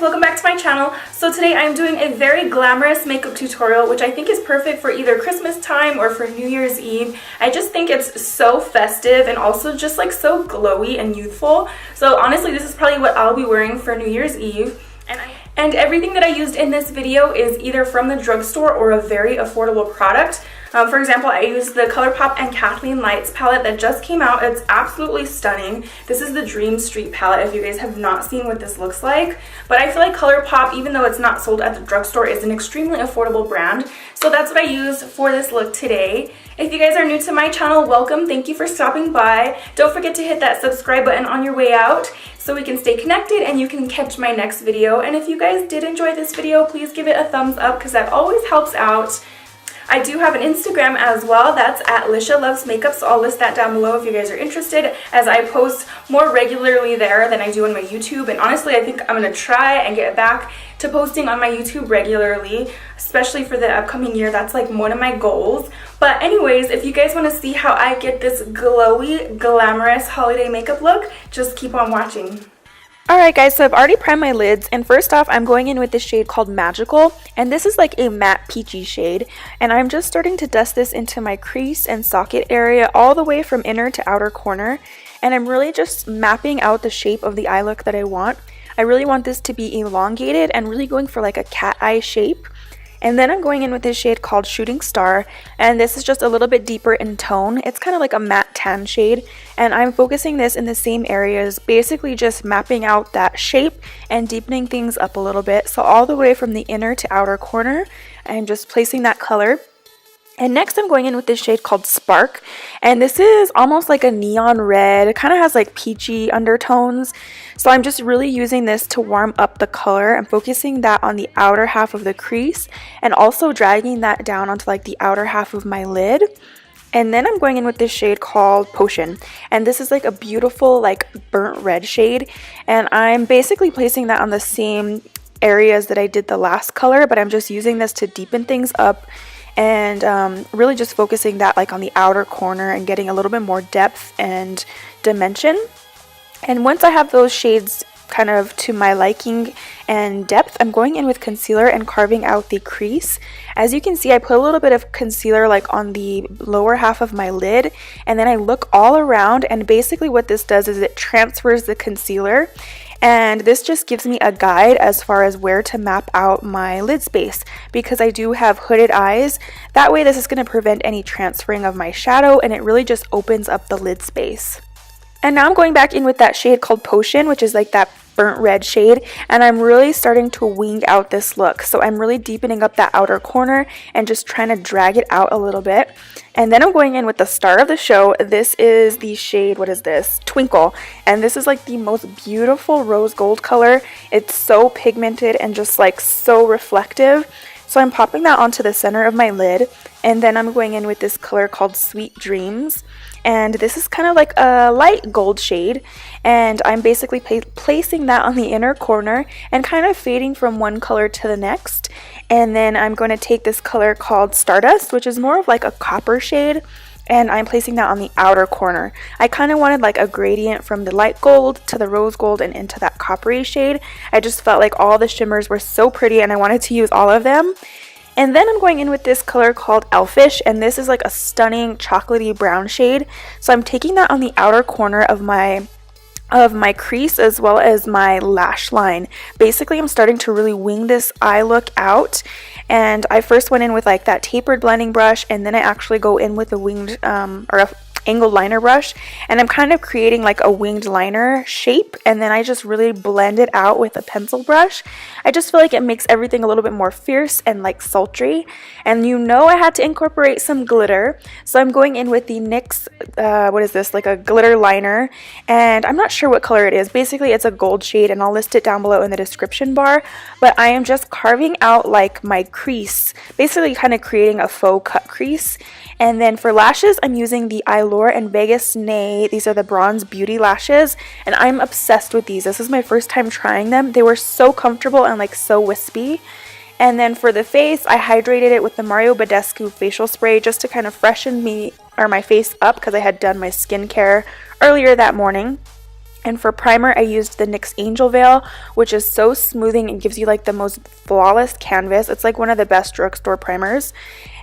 guys, welcome back to my channel. So today I'm doing a very glamorous makeup tutorial, which I think is perfect for either Christmas time or for New Year's Eve. I just think it's so festive and also just like so glowy and youthful. So honestly, this is probably what I'll be wearing for New Year's Eve. And everything that I used in this video is either from the drugstore or a very affordable product. For example, I used the Colourpop and Kathleen Lights palette that just came out. It's absolutely stunning. This is the Dream Street palette if you guys have not seen what this looks like. But I feel like Colourpop, even though it's not sold at the drugstore, is an extremely affordable brand. So that's what I used for this look today. If you guys are new to my channel, welcome. Thank you for stopping by. Don't forget to hit that subscribe button on your way out so we can stay connected and you can catch my next video. And if you guys did enjoy this video, please give it a thumbs up because that always helps out. I do have an Instagram as well. That's at Lisha Loves Makeup, so I'll list that down below if you guys are interested, as I post more regularly there than I do on my YouTube. And honestly, I think I'm going to try and get back to posting on my YouTube regularly, especially for the upcoming year. That's like one of my goals. But anyways, if you guys want to see how I get this glowy, glamorous holiday makeup look, just keep on watching. Alright guys, so I've already primed my lids, and first off I'm going in with this shade called Magical, and this is like a matte peachy shade, and I'm just starting to dust this into my crease and socket area all the way from inner to outer corner, and I'm really just mapping out the shape of the eye look that I want. I really want this to be elongated and really going for like a cat eye shape. And then I'm going in with this shade called Shooting Star, and this is just a little bit deeper in tone. It's kind of like a matte tan shade, and I'm focusing this in the same areas, basically just mapping out that shape and deepening things up a little bit. So all the way from the inner to outer corner, I'm just placing that color. And next I'm going in with this shade called Spark, and this is almost like a neon red. It kind of has like peachy undertones. So I'm just really using this to warm up the color. I'm focusing that on the outer half of the crease and also dragging that down onto like the outer half of my lid. And then I'm going in with this shade called Potion, and this is like a beautiful like burnt red shade, and I'm basically placing that on the same areas that I did the last color, but I'm just using this to deepen things up and really just focusing that like on the outer corner and getting a little bit more depth and dimension. And once I have those shades kind of to my liking and depth, I'm going in with concealer and carving out the crease. As you can see, I put a little bit of concealer like on the lower half of my lid, and then I look all around, and basically what this does is it transfers the concealer, and this just gives me a guide as far as where to map out my lid space, because I do have hooded eyes. That way this is going to prevent any transferring of my shadow, and it really just opens up the lid space. And now I'm going back in with that shade called Potion, which is like that burnt red shade, and I'm really starting to wing out this look. So I'm really deepening up that outer corner and just trying to drag it out a little bit. And then I'm going in with the star of the show. This is the shade, what is this? Twinkle. And this is like the most beautiful rose gold color. It's so pigmented and just like so reflective. So I'm popping that onto the center of my lid, and then I'm going in with this color called Sweet Dreams. And this is kind of like a light gold shade, and I'm basically placing that on the inner corner and kind of fading from one color to the next. And then I'm going to take this color called Stardust, which is more of like a copper shade, and I'm placing that on the outer corner. I kind of wanted like a gradient from the light gold to the rose gold and into that coppery shade. I just felt like all the shimmers were so pretty and I wanted to use all of them. And then I'm going in with this color called Elfish, and this is like a stunning chocolatey brown shade. So I'm taking that on the outer corner of my crease as well as my lash line. Basically, I'm starting to really wing this eye look out, and I first went in with like that tapered blending brush, and then I actually go in with a winged or a angled liner brush, and I'm kind of creating like a winged liner shape, and then I just really blend it out with a pencil brush. I just feel like it makes everything a little bit more fierce and like sultry. And you know I had to incorporate some glitter, so I'm going in with the NYX what is this, like a glitter liner, and I'm not sure what color it is. Basically it's a gold shade, and I'll list it down below in the description bar. But I am just carving out like my crease, basically kind of creating a faux cut crease. And then for lashes, I'm using the Allure and Vegas Nay. These are the Bronze Beauty lashes, and I'm obsessed with these. This is my first time trying them. They were so comfortable and like so wispy. And then for the face, I hydrated it with the Mario Badescu facial spray just to kind of freshen my face up because I had done my skincare earlier that morning. And for primer, I used the NYX Angel Veil, which is so smoothing and gives you like the most flawless canvas. It's like one of the best drugstore primers.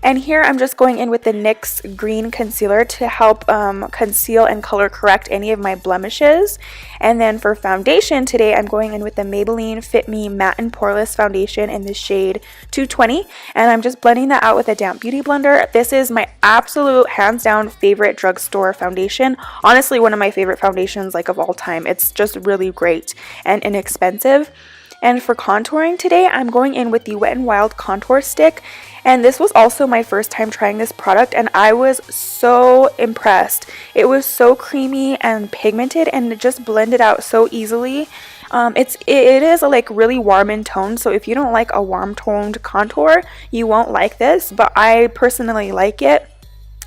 And here I'm just going in with the NYX Green Concealer to help conceal and color correct any of my blemishes. And then for foundation today, I'm going in with the Maybelline Fit Me Matte and Poreless Foundation in the shade 220. And I'm just blending that out with a damp beauty blender. This is my absolute hands down favorite drugstore foundation. Honestly, one of my favorite foundations like of all time. It's just really great and inexpensive. And for contouring today, I'm going in with the Wet n Wild Contour Stick. And this was also my first time trying this product, and I was so impressed. It was so creamy and pigmented, and it just blended out so easily. It is like really warm in tone, so if you don't like a warm toned contour, you won't like this, but I personally like it.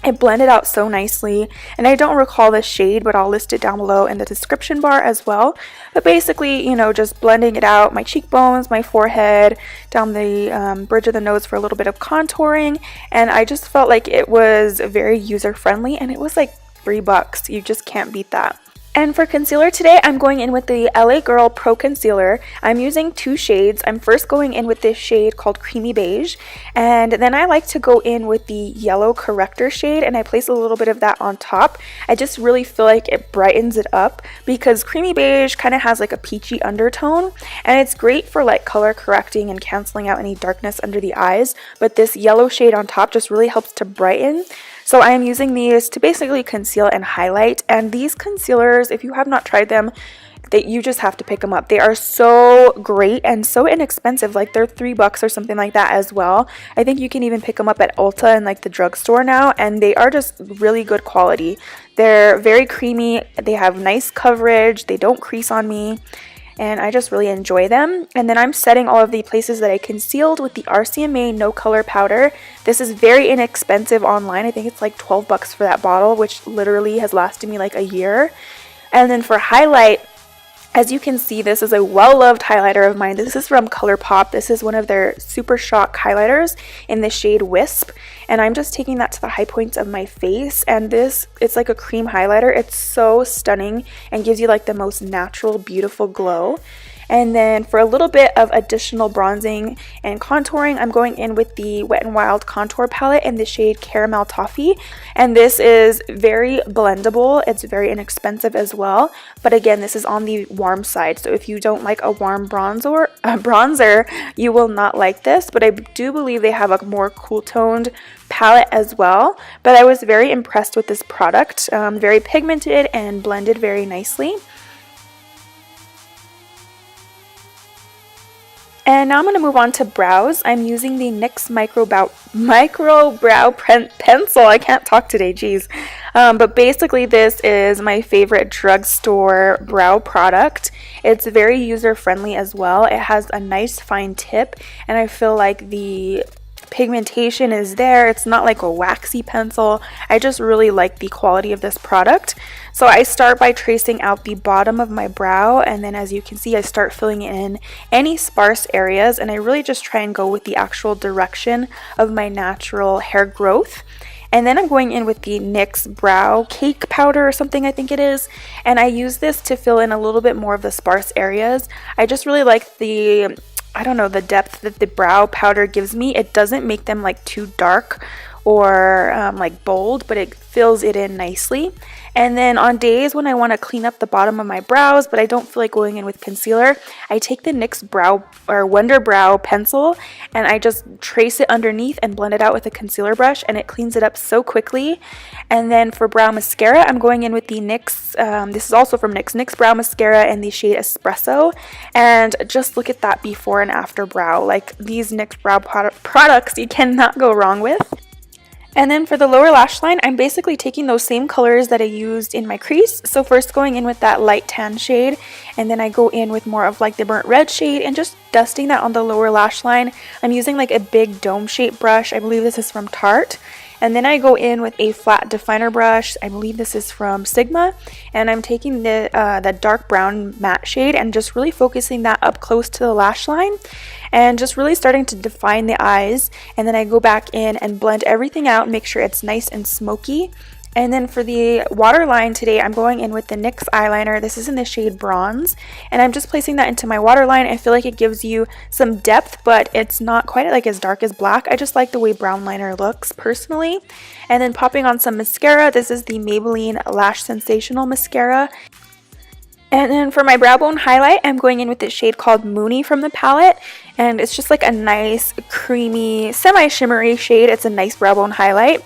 It blended out so nicely, and I don't recall the shade, but I'll list it down below in the description bar as well. But basically, you know, just blending it out, my cheekbones, my forehead, down the bridge of the nose for a little bit of contouring, and I just felt like it was very user-friendly, and it was like $3. You just can't beat that. And for concealer today, I'm going in with the LA Girl Pro Concealer. I'm using 2 shades. I'm first going in with this shade called Creamy Beige, and then I like to go in with the Yellow Corrector shade, and I place a little bit of that on top. I just really feel like it brightens it up because Creamy Beige kind of has like a peachy undertone, and it's great for like color correcting and canceling out any darkness under the eyes, but this yellow shade on top just really helps to brighten. So I am using these to basically conceal and highlight, and these concealers, if you have not tried them, you just have to pick them up. They are so great and so inexpensive, like they're $3 or something like that as well. I think you can even pick them up at Ulta and like the drugstore now, and they are just really good quality. They're very creamy, they have nice coverage, they don't crease on me, and I just really enjoy them. And then I'm setting all of the places that I concealed with the RCMA No Color Powder. This is very inexpensive online. I think it's like $12 for that bottle, which literally has lasted me like a year. And then for highlight, as you can see, this is a well-loved highlighter of mine. This is from Colourpop. This is one of their Super Shock highlighters in the shade Wisp. And I'm just taking that to the high points of my face. And it's like a cream highlighter. It's so stunning and gives you like the most natural, beautiful glow. And then for a little bit of additional bronzing and contouring, I'm going in with the Wet n Wild Contour Palette in the shade Caramel Toffee. And this is very blendable. It's very inexpensive as well. But again, this is on the warm side. So if you don't like a warm bronzer, you will not like this. But I do believe they have a more cool toned palette as well. But I was very impressed with this product. Very pigmented and blended very nicely. And now I'm going to move on to brows. I'm using the NYX Micro Brow Pencil. I can't talk today, geez. But basically this is my favorite drugstore brow product. It's very user-friendly as well. It has a nice fine tip, and I feel like the pigmentation is there. It's not like a waxy pencil. I just really like the quality of this product. So I start by tracing out the bottom of my brow, and then as you can see, I start filling in any sparse areas, and I really just try and go with the actual direction of my natural hair growth. And then I'm going in with the NYX Brow Cake Powder or something, I think it is. And I use this to fill in a little bit more of the sparse areas. I just really like the depth that the brow powder gives me. It doesn't make them like too dark or like bold, but it fills it in nicely. And then on days when I want to clean up the bottom of my brows, but I don't feel like going in with concealer, I take the NYX Wonder Brow pencil and I just trace it underneath and blend it out with a concealer brush, and it cleans it up so quickly. And then for brow mascara, I'm going in with the NYX, this is also from NYX Brow Mascara in the shade Espresso. And just look at that before and after brow. Like, these NYX brow products you cannot go wrong with. And then for the lower lash line, I'm basically taking those same colors that I used in my crease. So first going in with that light tan shade, and then I go in with more of like the burnt red shade and just dusting that on the lower lash line. I'm using like a big dome shape brush. I believe this is from Tarte. And then I go in with a flat definer brush. I believe this is from Sigma. And I'm taking the dark brown matte shade and just really focusing that up close to the lash line. And just really starting to define the eyes. And then I go back in and blend everything out and make sure it's nice and smoky. And then for the waterline today, I'm going in with the NYX eyeliner. This is in the shade Bronze, and I'm just placing that into my waterline. I feel like it gives you some depth, but it's not quite like as dark as black. I just like the way brown liner looks personally. And then popping on some mascara. This is the Maybelline Lash Sensational Mascara. And then for my brow bone highlight, I'm going in with this shade called Moony from the palette. And it's just like a nice, creamy, semi-shimmery shade. It's a nice brow bone highlight.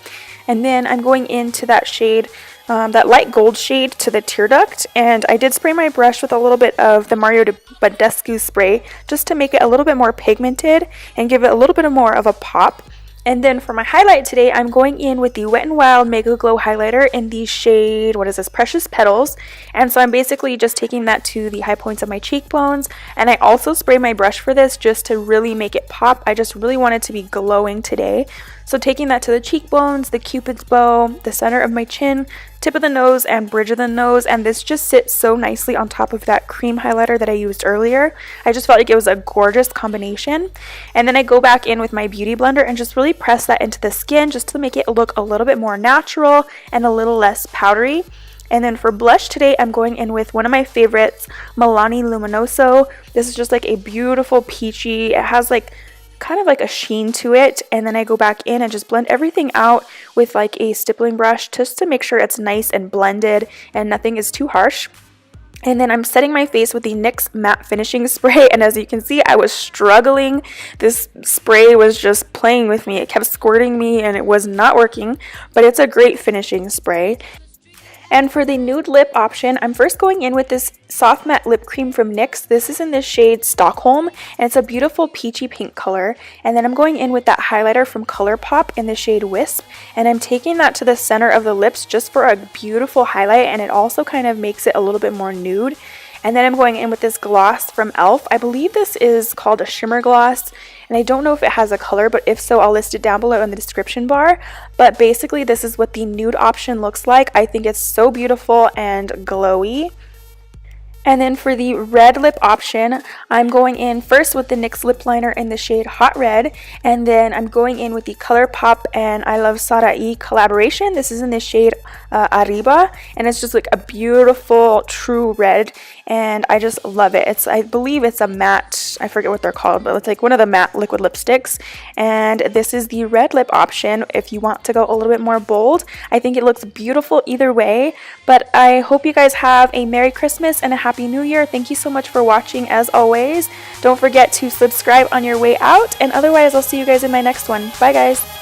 And then I'm going into that shade, that light gold shade to the tear duct. And I did spray my brush with a little bit of the Mario Badescu spray just to make it a little bit more pigmented and give it a little bit more of a pop. And then for my highlight today, I'm going in with the Wet n Wild Mega Glow highlighter in the shade, what is this, Precious Petals. And so I'm basically just taking that to the high points of my cheekbones. And I also spray my brush for this just to really make it pop. I just really want it to be glowing today. So taking that to the cheekbones, the Cupid's bow, the center of my chin, tip of the nose, and bridge of the nose. And this just sits so nicely on top of that cream highlighter that I used earlier. I just felt like it was a gorgeous combination. And then I go back in with my Beauty Blender and just really press that into the skin just to make it look a little bit more natural and a little less powdery. And then for blush today, I'm going in with one of my favorites, Milani Luminoso. This is just like a beautiful peachy, it has like kind of like a sheen to it. And then I go back in and just blend everything out with like a stippling brush just to make sure it's nice and blended and nothing is too harsh. And then I'm setting my face with the NYX Matte Finishing Spray, and as you can see, I was struggling. This spray was just playing with me. It kept squirting me and it was not working, but it's a great finishing spray. And for the nude lip option, I'm first going in with this soft matte lip cream from NYX. This is in the shade Stockholm, and it's a beautiful peachy pink color. And then I'm going in with that highlighter from Colourpop in the shade Wisp, and I'm taking that to the center of the lips just for a beautiful highlight, and it also kind of makes it a little bit more nude. And then I'm going in with this gloss from e.l.f. I believe this is called a Shimmer Gloss, and I don't know if it has a color, but if so, I'll list it down below in the description bar. But basically, this is what the nude option looks like. I think it's so beautiful and glowy. And then for the red lip option, I'm going in first with the NYX lip liner in the shade Hot Red, and then I'm going in with the Colourpop and I Love Sarai collaboration. This is in the shade Arriba, and it's just like a beautiful true red, and I just love it. I believe it's a matte, I forget what they're called, but it's like one of the matte liquid lipsticks, and this is the red lip option if you want to go a little bit more bold. I think it looks beautiful either way, but I hope you guys have a Merry Christmas and a Happy New Year. Thank you so much for watching as always. Don't forget to subscribe on your way out, and otherwise I'll see you guys in my next one. Bye guys!